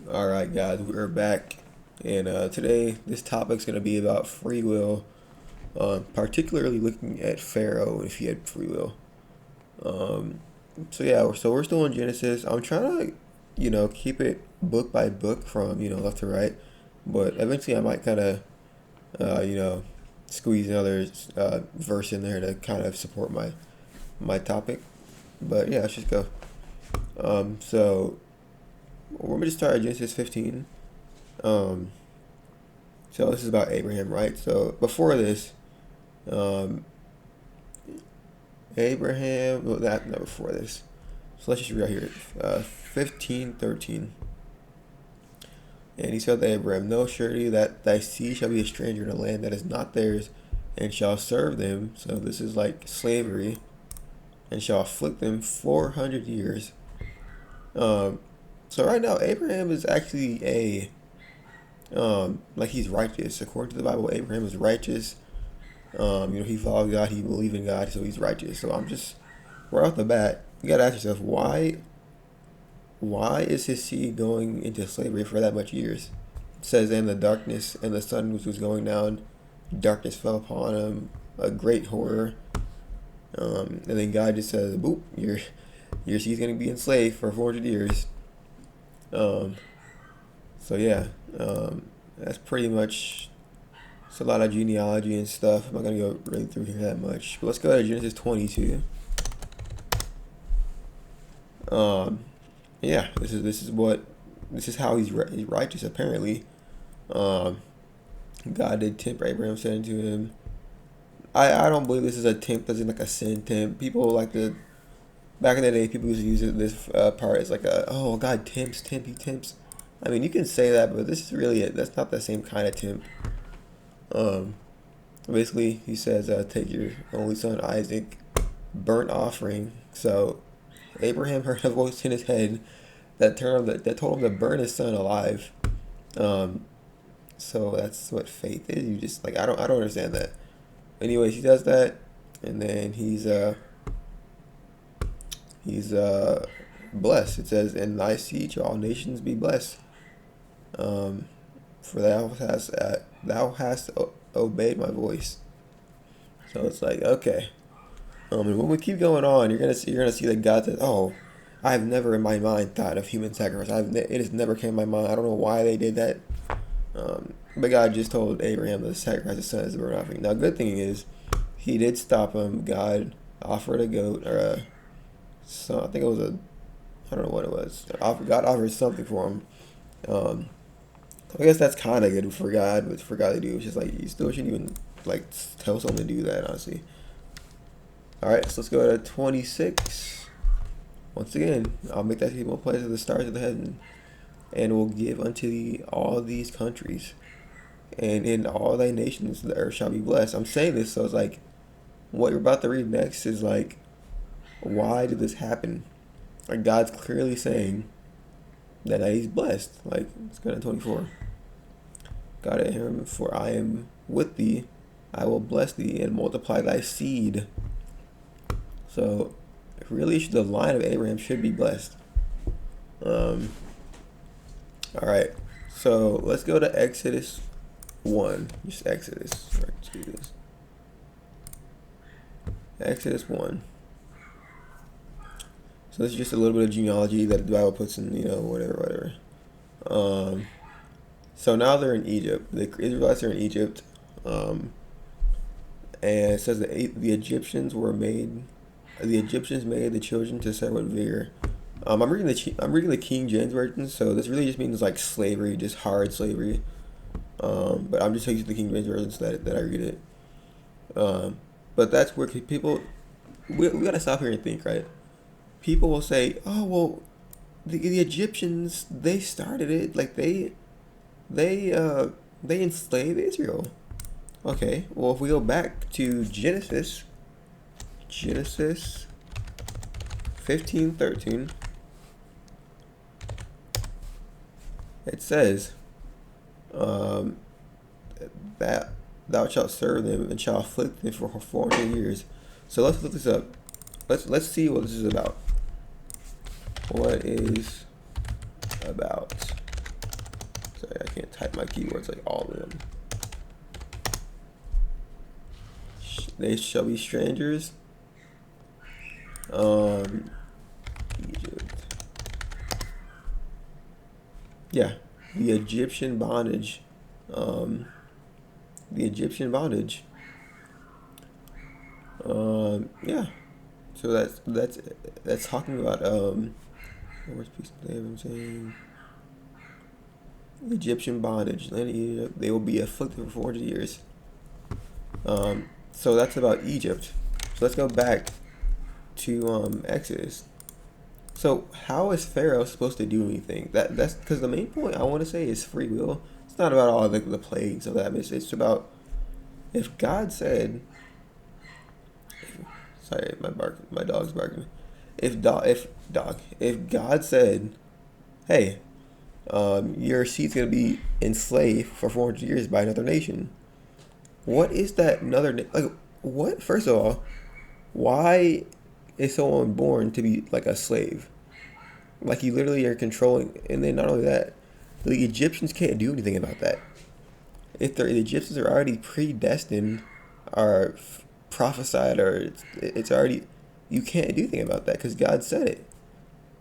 All right, guys, we're back, and today this topic is going to be about free will, particularly looking at Pharaoh if he had free will. Um, so we're still in Genesis. I'm trying to, keep it book by book from left to right, but eventually I might kind of, uh, you know, squeeze another verse in there to kind of support my topic. But yeah, let's just go. So we're gonna just start at Genesis 15. Um, So this is about Abraham, right? So before this, um, Abraham, well, that no, before this. So let's just read right here, 15:13. And he said to Abraham, "Know surely that thy seed shall be a stranger in a land that is not theirs, and shall serve them." So this is like slavery, and shall afflict them 400 years. Um, so right now, Abraham is actually like he's righteous according to the Bible. Abraham is righteous. He followed God, he believed in God, so he's righteous. So I'm just right off the bat, you gotta ask yourself why is his seed going into slavery for that much years? It says, "And the darkness and the sun was going down, darkness fell upon him, a great horror." And then God just says, "Boop, your seed's gonna be enslaved for 400 years." Um, so yeah, that's pretty much. It's a lot of genealogy and stuff. I'm not gonna go really through here that much. But let's go to Genesis 22. Um, yeah, this is how he's righteous apparently. Um, God did tempt Abraham, said unto him. I don't believe this is a tempt as in like a sin tempt. People like to back in the day. People used to use this part as like a God tempt, he tempts. I mean, you can say that, but this is really it. That's not the same kind of tempt. Um, Basically, he says, "Take your only son Isaac, burnt offering." So Abraham heard a voice in his head that told him to burn his son alive. Um, so that's what faith is. You just like I don't understand that. Anyways, he does that, and then he's blessed. It says, "In thy seed shall all nations be blessed." Um, for thou hast obeyed my voice. So it's like okay. And when we keep going on, you're gonna see that God says, "Oh, I've never in my mind thought of human sacrifice. It has never came to my mind. I don't know why they did that." But God just told Abraham to sacrifice his son as a burnt offering. Now, good thing is, he did stop him. God offered a goat or I think it was I don't know what it was. God offered something for him. Um, I guess that's kind of good for God, but for God to do, it's just like you still shouldn't even like tell someone to do that, honestly. All right, so let's go to 26. Once again, I'll make thy people a place of the stars of the heaven, and will give unto thee all these countries, and in all thy nations the earth shall be blessed. I'm saying this, so it's like what you're about to read next is like, why did this happen? Like God's clearly saying that he's blessed. Like let's go to 24. God at him, for I am with thee, I will bless thee and multiply thy seed. So really, the line of Abraham should be blessed. Um, all right, so let's go to Exodus 1. Just Exodus. Right, let's do this. Exodus 1. So this is just a little bit of genealogy that the Bible puts in, whatever. Um, so now they're in Egypt. The Israelites are in Egypt. And it says that the Egyptians made the children to serve with vigor. I'm reading the King James version, so this really just means like slavery, just hard slavery. But I'm just using the King James version so that I read it. But that's where people we gotta stop here and think, right? People will say, "Oh well, the Egyptians they started it, like they enslaved Israel." Okay, well if we go back to Genesis 15:13, it says, um, that thou shalt serve them and shalt afflict them for 400 years. So let's look this up. Let's see what this is about. What is about? Sorry, I can't type my keywords like all of them. They shall be strangers. Egypt. Yeah, the Egyptian bondage. The Egyptian bondage. Yeah. So that's talking about where's peace of I'm saying Egyptian bondage. Land of Egypt, they will be afflicted for 400 years. So that's about Egypt. So let's go back to Exodus. So how is Pharaoh supposed to do anything? That's because the main point I want to say is free will. It's not about all the plagues of that. It's about if God said, sorry, my dog's barking. If God said, hey, your seed's gonna be enslaved for 400 years by another nation. What is that another like? What? First of all, why is someone born to be like a slave? Like you literally are controlling, and then not only that, the Egyptians can't do anything about that. If the Egyptians are already predestined, or prophesied, or it's already, you can't do anything about that because God said it.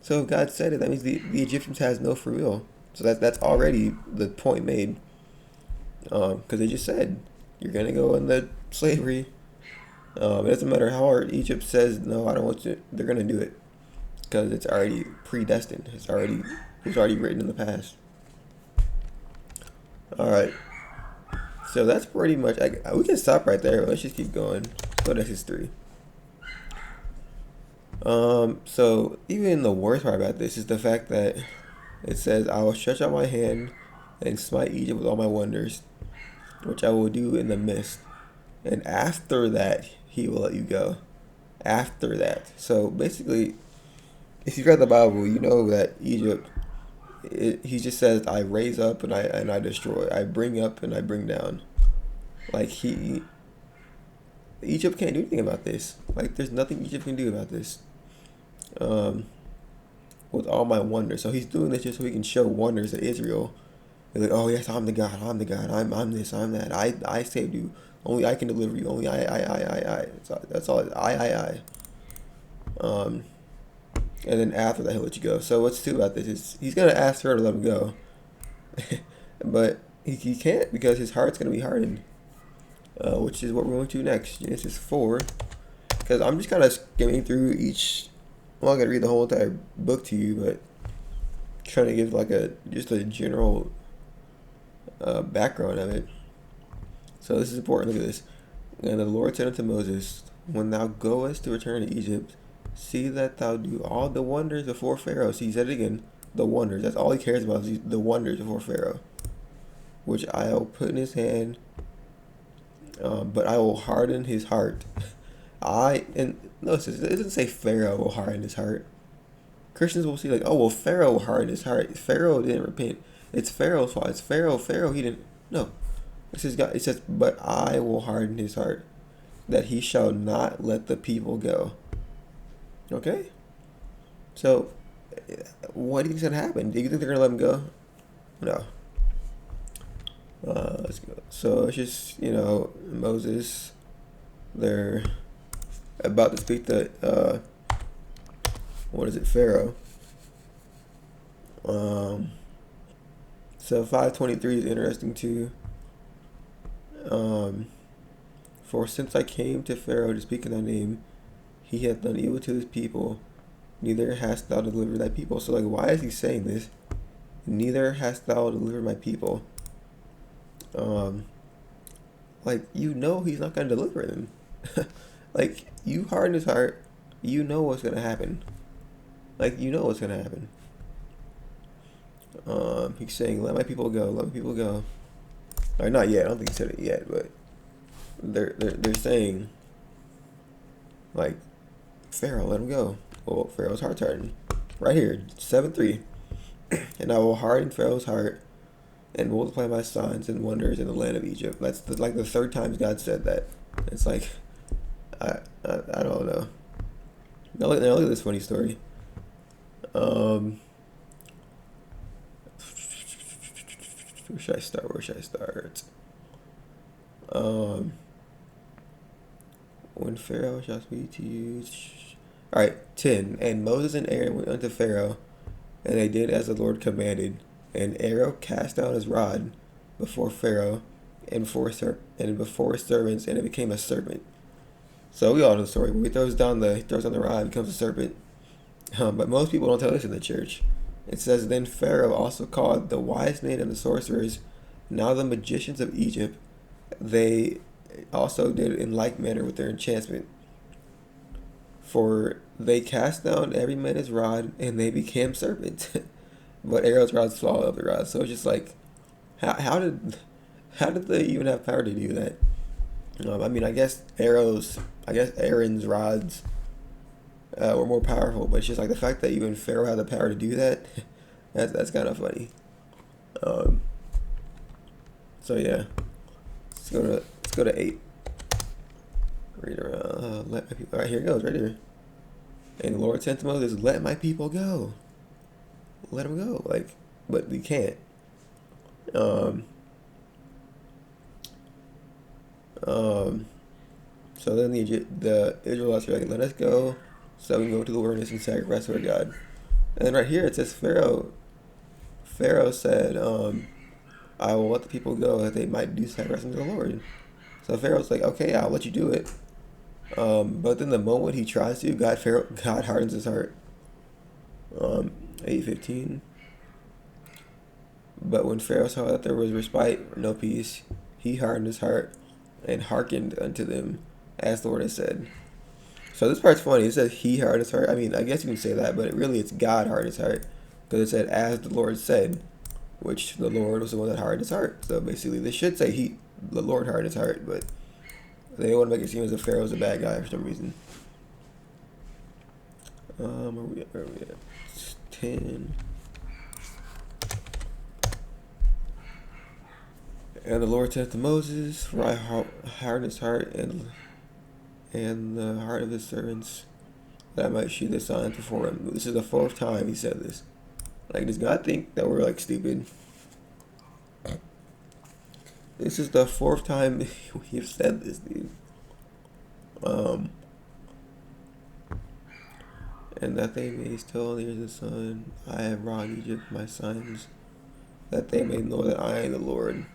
So if God said it, that means the Egyptians has no free will. So that's already the point made. Because they just said you're gonna go into slavery. It doesn't matter how hard Egypt says no, I don't want to. They're gonna do it because it's already predestined. It was already written in the past. All right. So that's pretty much. We can stop right there. Let's just keep going. Let's go to Exodus 3. So even the worst part about this is the fact that it says, "I will stretch out my hand and smite Egypt with all my wonders, which I will do in the midst, and after that he will let you go." After that, so basically, if you read the Bible, you know that Egypt. He just says, "I raise up and I destroy. I bring up and I bring down." Like Egypt can't do anything about this. Like there's nothing Egypt can do about this. With all my wonders. So he's doing this just so he can show wonders to Israel. They're like, oh yes, I'm the God, I'm this, I'm that. I saved you. Only I can deliver you. Only I. That's all. I. And then after that he'll let you go. So what's true about this is he's gonna ask her to let him go, but he can't because his heart's gonna be hardened. Which is what we're going to next, Genesis 4. Because I'm just kind of skimming through each. I'm not gonna read the whole entire book to you, but trying to give like just a general background of it. So this is important. Look at this. And the Lord said unto Moses, when thou goest to return to Egypt, see that thou do all the wonders before Pharaoh. See, he said it again. The wonders. That's all he cares about is the wonders before Pharaoh, which I'll put in his hand. But I will harden his heart. Notice it doesn't say Pharaoh will harden his heart. Christians will see like, oh well, Pharaoh will harden his heart. Pharaoh didn't repent. It's Pharaoh's fault. It's Pharaoh. Pharaoh, he didn't. No, this is God. It says, but I will harden his heart, that he shall not let the people go. Okay. So, what do you think's gonna happen? Do you think they're gonna let him go? No. Let's go. So it's just Moses. They're about to speak to Pharaoh. So 5:23 is interesting too. For since I came to Pharaoh to speak in thy name, he hath done evil to his people, neither hast thou delivered thy people. So like, why is he saying this? Neither hast thou delivered my people. Like he's not gonna deliver them. Like you harden his heart, you know what's gonna happen. Like you know what's gonna happen. He's saying, "Let my people go. Let my people go." Or not yet. I don't think he said it yet, but they're saying, like, Pharaoh, let him go. Well, Pharaoh's heart's hardened. Right here, 7:3, and I will harden Pharaoh's heart, and multiply my signs and wonders in the land of Egypt. That's like the third time God said that. It's like, I don't know. Now look at this funny story. Where should I start? Where should I start? Um, when Pharaoh shall speak to you. All right, 10. And Moses and Aaron went unto Pharaoh, and they did as the Lord commanded. And Aaron cast down his rod before Pharaoh and before his servants, and it became a serpent. So we all know the story. When he throws down the rod, it becomes a serpent. But most people don't tell this in the church. It says, then Pharaoh also called the wise men and the sorcerers, now the magicians of Egypt. They also did in like manner with their enchantment. For they cast down every man his rod, and they became serpents. But Aaron's rod swallowed up the rod. So it's just like, how did they even have power to do that? I mean, I guess Aaron's rods were more powerful, but it's just like the fact that even Pharaoh had the power to do that. That's kind of funny. So yeah, let's go to 8. Read around. Let my people. All right, here it goes. Right here. And the Lord said to Moses, "Let my people go. Let them go." Like, but we can't. So then the Israelites are like, "Let us go, so we can go to the wilderness and sacrifice to our God." And then right here it says Pharaoh said, "I will let the people go that they might do sacrifice unto the Lord." So Pharaoh's like, "Okay, I'll let you do it." But then the moment he tries to, God hardens his heart. 8:15. But when Pharaoh saw that there was respite or no peace, he hardened his heart and hearkened unto them, as the Lord had said. So this part's funny. It says he hardened his heart. I mean, I guess you can say that, but it's God hardened his heart, because it said, as the Lord said, which the Lord was the one that hardened his heart. So basically, they should say the Lord hardened his heart, but they want to make it seem as if Pharaoh's a bad guy for some reason. Where are we at? 10. And the Lord said to Moses, "For I hardened his heart and the heart of his servants, that I might shew this sign before him." This is the 4th time he said this. Like, does God think that we're like stupid? This is the 4th time we've said this, dude. And that they may still near the sun, I have wrought Egypt my sons, that they may know that I am the Lord.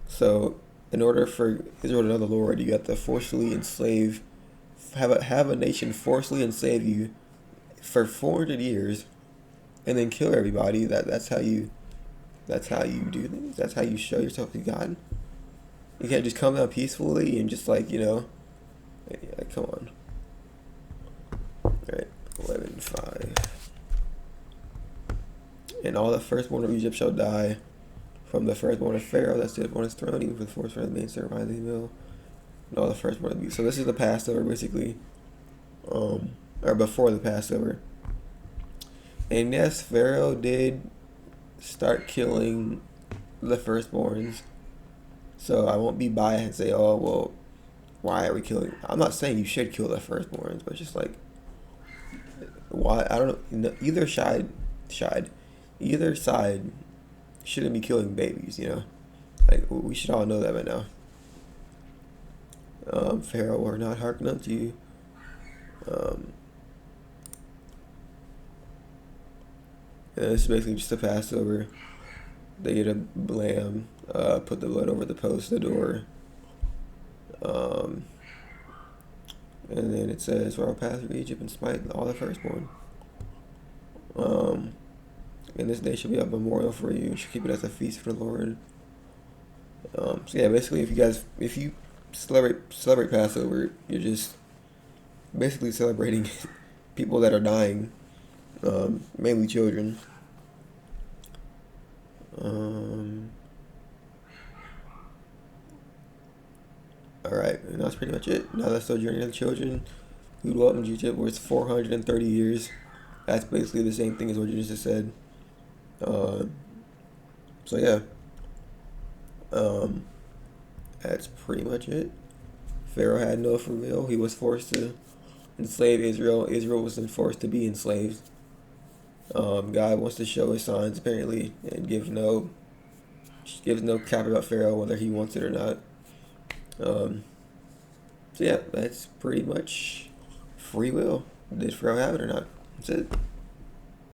So, in order for Israel to know the Lord, you got to forcefully enslave, have a nation forcefully enslave you for 400 years, and then kill everybody. That's how you do things. That's how you show yourself to God. You can't just come down peacefully and just like, come on. All right, 11:5. And all the firstborn of Egypt shall die, from the firstborn of Pharaoh that stood upon his throne, even for the firstborn of the maid servant behind the mill, and all the firstborn of the beast. So this is the Passover, basically, or before the Passover. And yes, Pharaoh did start killing the firstborns. So I won't be biased and say, "Oh, well, why are we killing?" I'm not saying you should kill the firstborns, but just like, why? I don't know. Either side shouldn't be killing babies. Like, we should all know that by now. Pharaoh will not hearken unto you. And this is basically just a Passover. They get a lamb, put the blood over the post, the door. And then it says, "For I will pass through Egypt and smite all the firstborn. And this day shall be a memorial for you. You should keep it as a feast for the Lord." So yeah, basically, if you celebrate Passover, you're just basically celebrating people that are dying, mainly children. Alright, and that's pretty much it. Now that's the journey of the children who dwelt in Egypt, where it's 430 years. That's basically the same thing as what you just said. So yeah. That's pretty much it. Pharaoh had no free will. He was forced to enslave Israel. Israel was forced to be enslaved. God wants to show his signs, apparently, and give no She gives no cap about Pharaoh whether he wants it or not. Um, so yeah, that's pretty much free will. Did Pharaoh have it or not? That's it.